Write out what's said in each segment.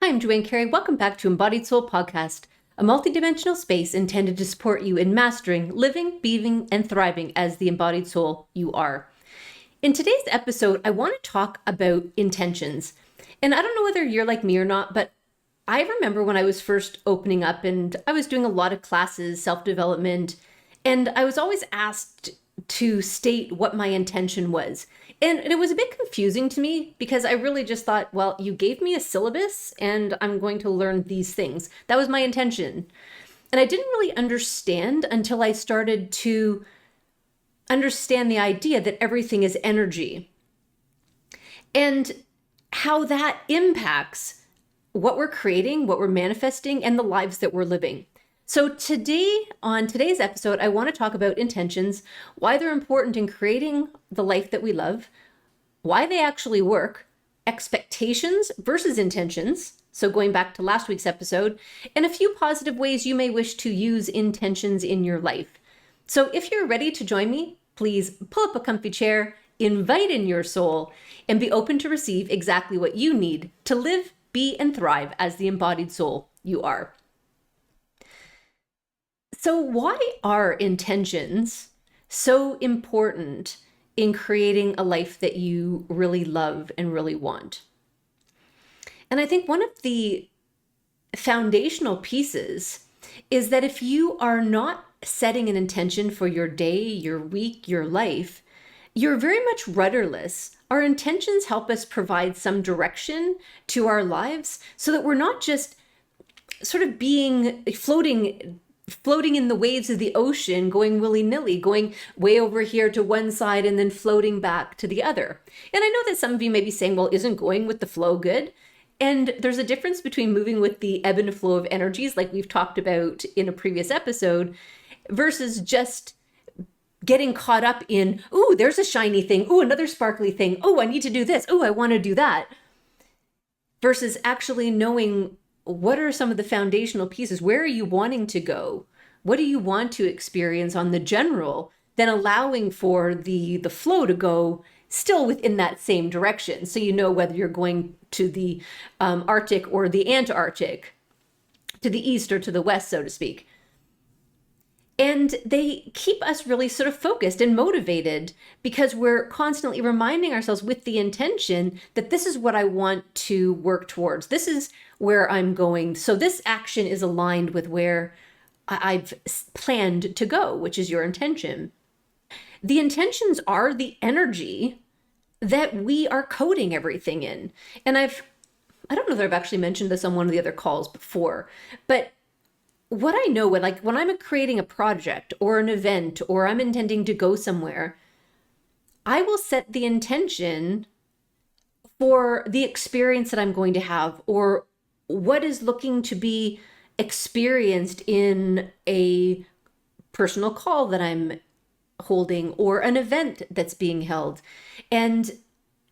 Hi, I'm Joanne Cary. Welcome back to Embodied Soul Podcast, a multidimensional space intended to support you in mastering, living, being, and thriving as the embodied soul you are. In today's episode, I want to talk about intentions. And I don't know whether you're like me or not, but I remember when I was first opening up and I was doing a lot of classes, self-development, and I was always asked to state what my intention was. And it was a bit confusing to me because I really just thought, well, you gave me a syllabus and I'm going to learn these things. That was my intention. And I didn't really understand until I started to understand the idea that everything is energy and how that impacts what we're creating, what we're manifesting, and the lives that we're living. So today, on today's episode, I want to talk about intentions, why they're important in creating the life that we love, why they actually work, expectations versus intentions, so going back to last week's episode, and a few positive ways you may wish to use intentions in your life. So if you're ready to join me, please pull up a comfy chair, invite in your soul, and be open to receive exactly what you need to live, be, and thrive as the embodied soul you are. So why are intentions so important in creating a life that you really love and really want? And I think one of the foundational pieces is that if you are not setting an intention for your day, your week, your life, you're very much rudderless. Our intentions help us provide some direction to our lives so that we're not just sort of being floating in the waves of the ocean, going willy-nilly, going way over here to one side and then floating back to the other. And I know that some of you may be saying, well, isn't going with the flow good? And there's a difference between moving with the ebb and flow of energies, like we've talked about in a previous episode, versus just getting caught up in, ooh, there's a shiny thing. Ooh, another sparkly thing. Oh, I need to do this. Oh, I want to do that. Versus actually knowing what are some of the foundational pieces? Where are you wanting to go? What do you want to experience on the general? Then allowing for the flow to go still within that same direction. So you know whether you're going to the Arctic or the Antarctic, to the east or to the west, so to speak. And they keep us really sort of focused and motivated because we're constantly reminding ourselves with the intention that this is what I want to work towards. This is where I'm going. So this action is aligned with where I've planned to go, which is your intention. The intentions are the energy that we are coding everything in. And I don't know that I've actually mentioned this on one of the other calls before, but what I know when I'm creating a project or an event or I'm intending to go somewhere, I will set the intention for the experience that I'm going to have or what is looking to be experienced in a personal call that I'm holding or an event that's being held. And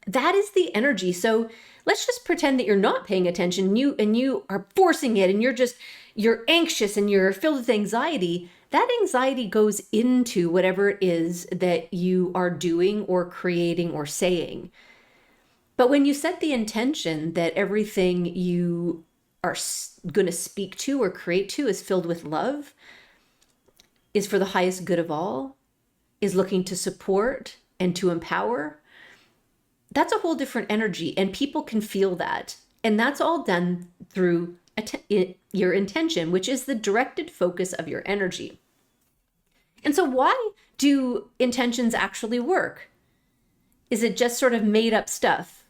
that is the energy. So let's just pretend that you're not paying attention and you are forcing it and you're anxious and you're filled with anxiety. That anxiety goes into whatever it is that you are doing or creating or saying. But when you set the intention that everything you are going to speak to or create to is filled with love, is for the highest good of all, is looking to support and to empower, that's a whole different energy and people can feel that. And that's all done through your intention, which is the directed focus of your energy. And so why do intentions actually work? Is it just sort of made up stuff?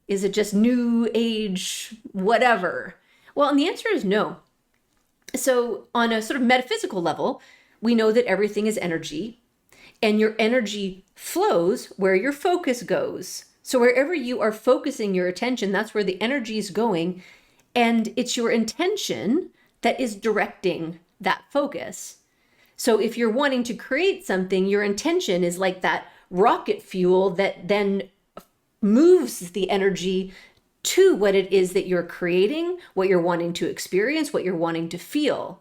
Is it just new age, whatever? Well, and the answer is no. So on a sort of metaphysical level, we know that everything is energy and your energy flows where your focus goes. So wherever you are focusing your attention, that's where the energy is going. And it's your intention that is directing that focus. So if you're wanting to create something, your intention is like that rocket fuel that then moves the energy to what it is that you're creating, what you're wanting to experience, what you're wanting to feel.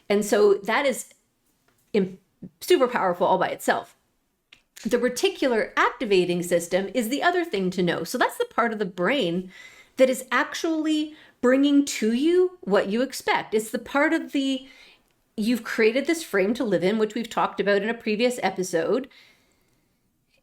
And so that is super powerful all by itself. The reticular activating system is the other thing to know. So that's the part of the brain that is actually bringing to you what you expect. It's the part of you've created this frame to live in, which we've talked about in a previous episode.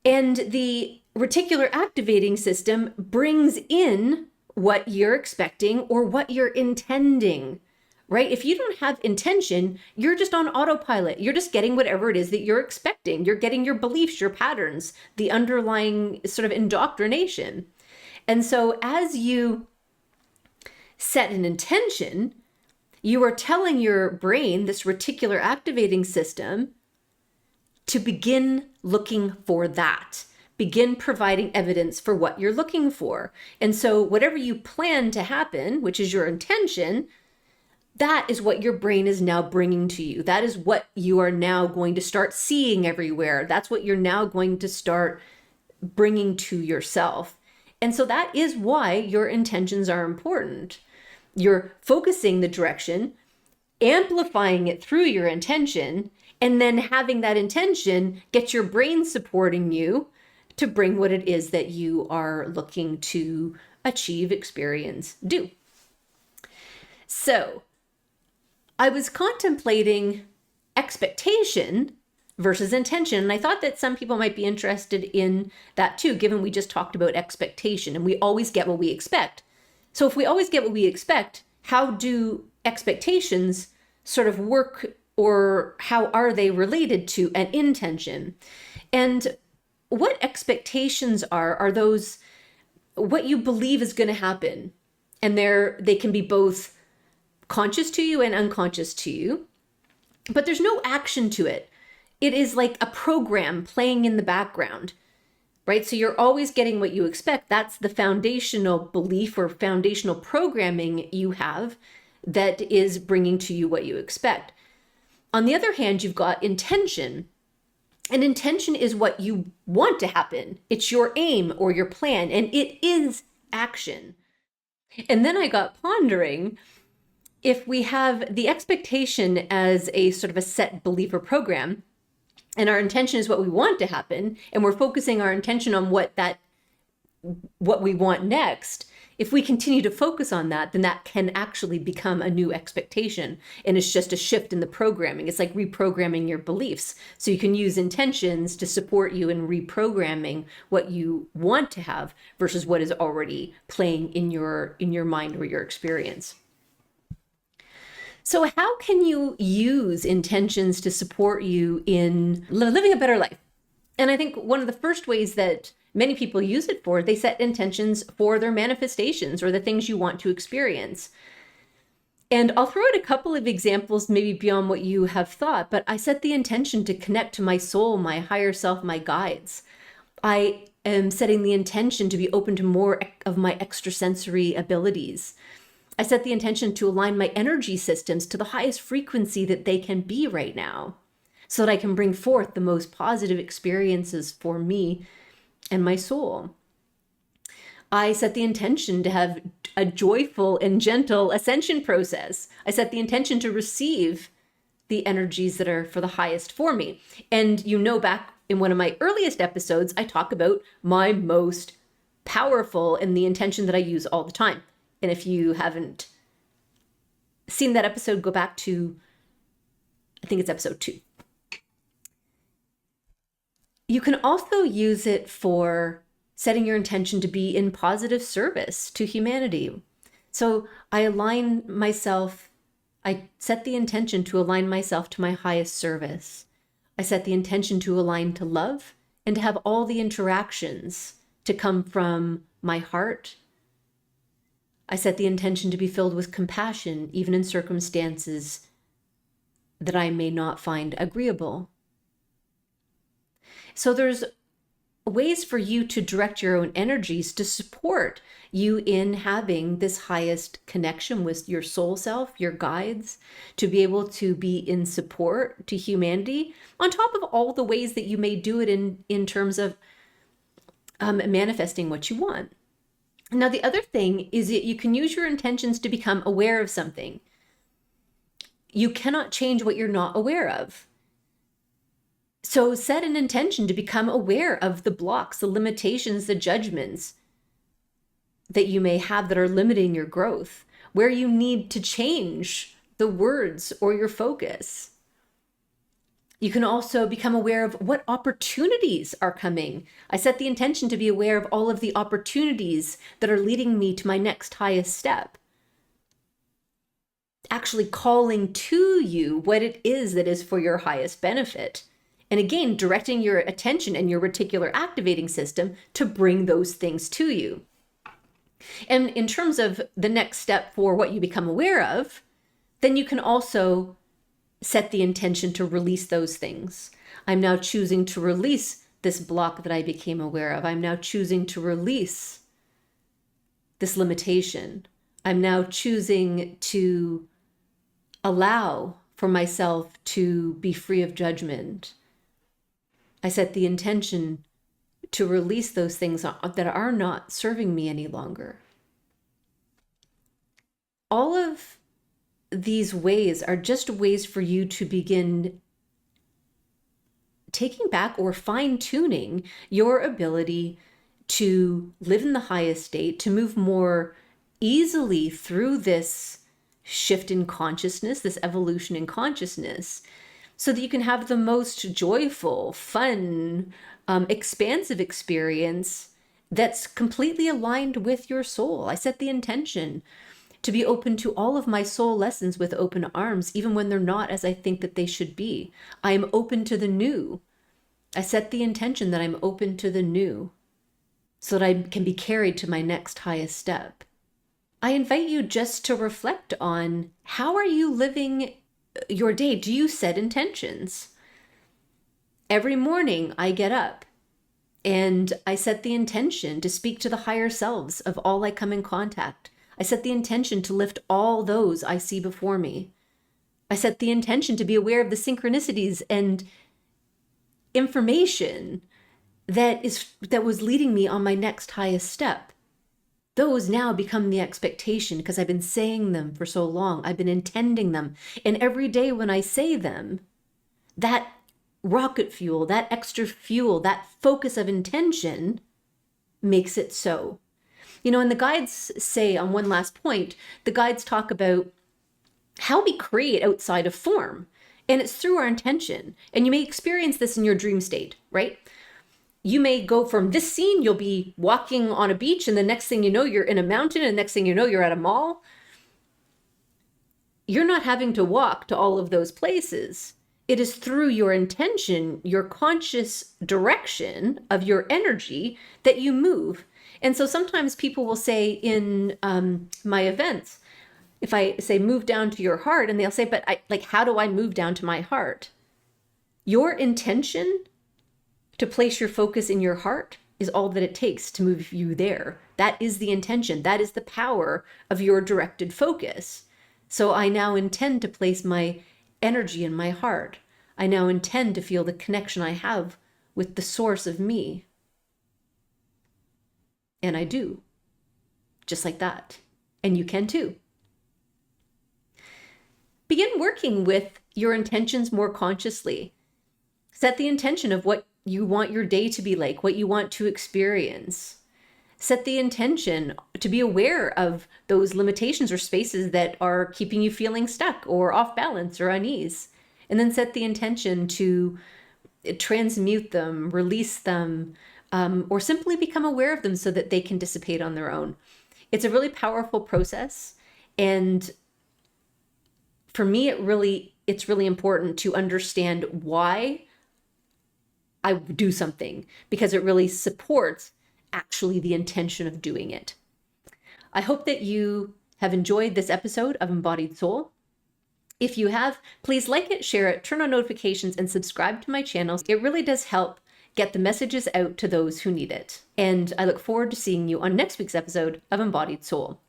And the reticular activating system brings in what you're expecting or what you're intending, right? If you don't have intention, you're just on autopilot. You're just getting whatever it is that you're expecting. You're getting your beliefs, your patterns, the underlying sort of indoctrination. And so as you set an intention, you are telling your brain, this reticular activating system, to begin looking for that. Begin providing evidence for what you're looking for. And so whatever you plan to happen, which is your intention, that is what your brain is now bringing to you. That is what you are now going to start seeing everywhere. That's what you're now going to start bringing to yourself. And so that is why your intentions are important. You're focusing the direction, amplifying it through your intention, and then having that intention get your brain supporting you to bring what it is that you are looking to achieve, experience, do. So I was contemplating expectation versus intention. And I thought that some people might be interested in that too, given we just talked about expectation and we always get what we expect. So if we always get what we expect, how do expectations sort of work, or how are they related to an intention? And what expectations are those what you believe is going to happen. And they can be both conscious to you and unconscious to you, but there's no action to it. It is like a program playing in the background, right? So you're always getting what you expect. That's the foundational belief or foundational programming you have that is bringing to you what you expect. On the other hand, you've got intention. And intention is what you want to happen. It's your aim or your plan, and it is action. And then I got pondering, if we have the expectation as a sort of a set belief or program, and our intention is what we want to happen, and we're focusing our intention on what we want next, if we continue to focus on that, then that can actually become a new expectation. And it's just a shift in the programming. It's like reprogramming your beliefs. So you can use intentions to support you in reprogramming what you want to have versus what is already playing in your mind or your experience. So how can you use intentions to support you in living a better life? And I think one of the first ways that many people use it for, they set intentions for their manifestations or the things you want to experience. And I'll throw out a couple of examples, maybe beyond what you have thought, but I set the intention to connect to my soul, my higher self, my guides. I am setting the intention to be open to more of my extrasensory abilities. I set the intention to align my energy systems to the highest frequency that they can be right now, so that I can bring forth the most positive experiences for me and my soul. I set the intention to have a joyful and gentle ascension process. I set the intention to receive the energies that are for the highest for me. And back in one of my earliest episodes, I talk about my most powerful and the intention that I use all the time. And if you haven't seen that episode, go back to, I think it's episode 2. You can also use it for setting your intention to be in positive service to humanity. So I set the intention to align myself to my highest service. I set the intention to align to love and to have all the interactions to come from my heart. I set the intention to be filled with compassion, even in circumstances that I may not find agreeable. So there's ways for you to direct your own energies to support you in having this highest connection with your soul self, your guides, to be able to be in support to humanity, on top of all the ways that you may do it in terms of manifesting what you want. Now, the other thing is that you can use your intentions to become aware of something. You cannot change what you're not aware of. So set an intention to become aware of the blocks, the limitations, the judgments that you may have that are limiting your growth, where you need to change the words or your focus. You can also become aware of what opportunities are coming. I set the intention to be aware of all of the opportunities that are leading me to my next highest step. Actually calling to you what it is that is for your highest benefit. And again, directing your attention and your reticular activating system to bring those things to you. And in terms of the next step for what you become aware of, then you can also set the intention to release those things. I'm now choosing to release this block that I became aware of. I'm now choosing to release this limitation. I'm now choosing to allow for myself to be free of judgment. I set the intention to release those things that are not serving me any longer. All of these ways are just ways for you to begin taking back or fine-tuning your ability to live in the highest state, to move more easily through this shift in consciousness, this evolution in consciousness, so that you can have the most joyful, fun, expansive experience that's completely aligned with your soul. I set the intention to be open to all of my soul lessons with open arms, even when they're not as I think that they should be. I am open to the new. I set the intention that I'm open to the new so that I can be carried to my next highest step. I invite you just to reflect on, how are you living your day? Do you set intentions? Every morning I get up and I set the intention to speak to the higher selves of all I come in contact. I set the intention to lift all those I see before me. I set the intention to be aware of the synchronicities and information that was leading me on my next highest step. Those now become the expectation because I've been saying them for so long. I've been intending them. And every day when I say them, that rocket fuel, that extra fuel, that focus of intention makes it so. You know, and the guides say, on one last point, the guides talk about how we create outside of form. And it's through our intention. And you may experience this in your dream state, right? You may go from this scene, you'll be walking on a beach, and the next thing you know, you're in a mountain, and the next thing you know, you're at a mall. You're not having to walk to all of those places. It is through your intention, your conscious direction of your energy, that you move. And so sometimes people will say in my events, if I say move down to your heart, and they'll say, but how do I move down to my heart? Your intention to place your focus in your heart is all that it takes to move you there. That is the intention. That is the power of your directed focus. So I now intend to place my energy in my heart. I now intend to feel the connection I have with the source of me. And I do, just like that. And you can too. Begin working with your intentions more consciously. Set the intention of what you want your day to be like, what you want to experience. Set the intention to be aware of those limitations or spaces that are keeping you feeling stuck or off balance or unease. And then set the intention to transmute them, release them, or simply become aware of them so that they can dissipate on their own. It's a really powerful process. And for me, it's really important to understand why I do something, because it really supports actually the intention of doing it. I hope that you have enjoyed this episode of Embodied Soul. If you have, please like it, share it, turn on notifications, and subscribe to my channel. It really does help get the messages out to those who need it. And I look forward to seeing you on next week's episode of Embodied Soul.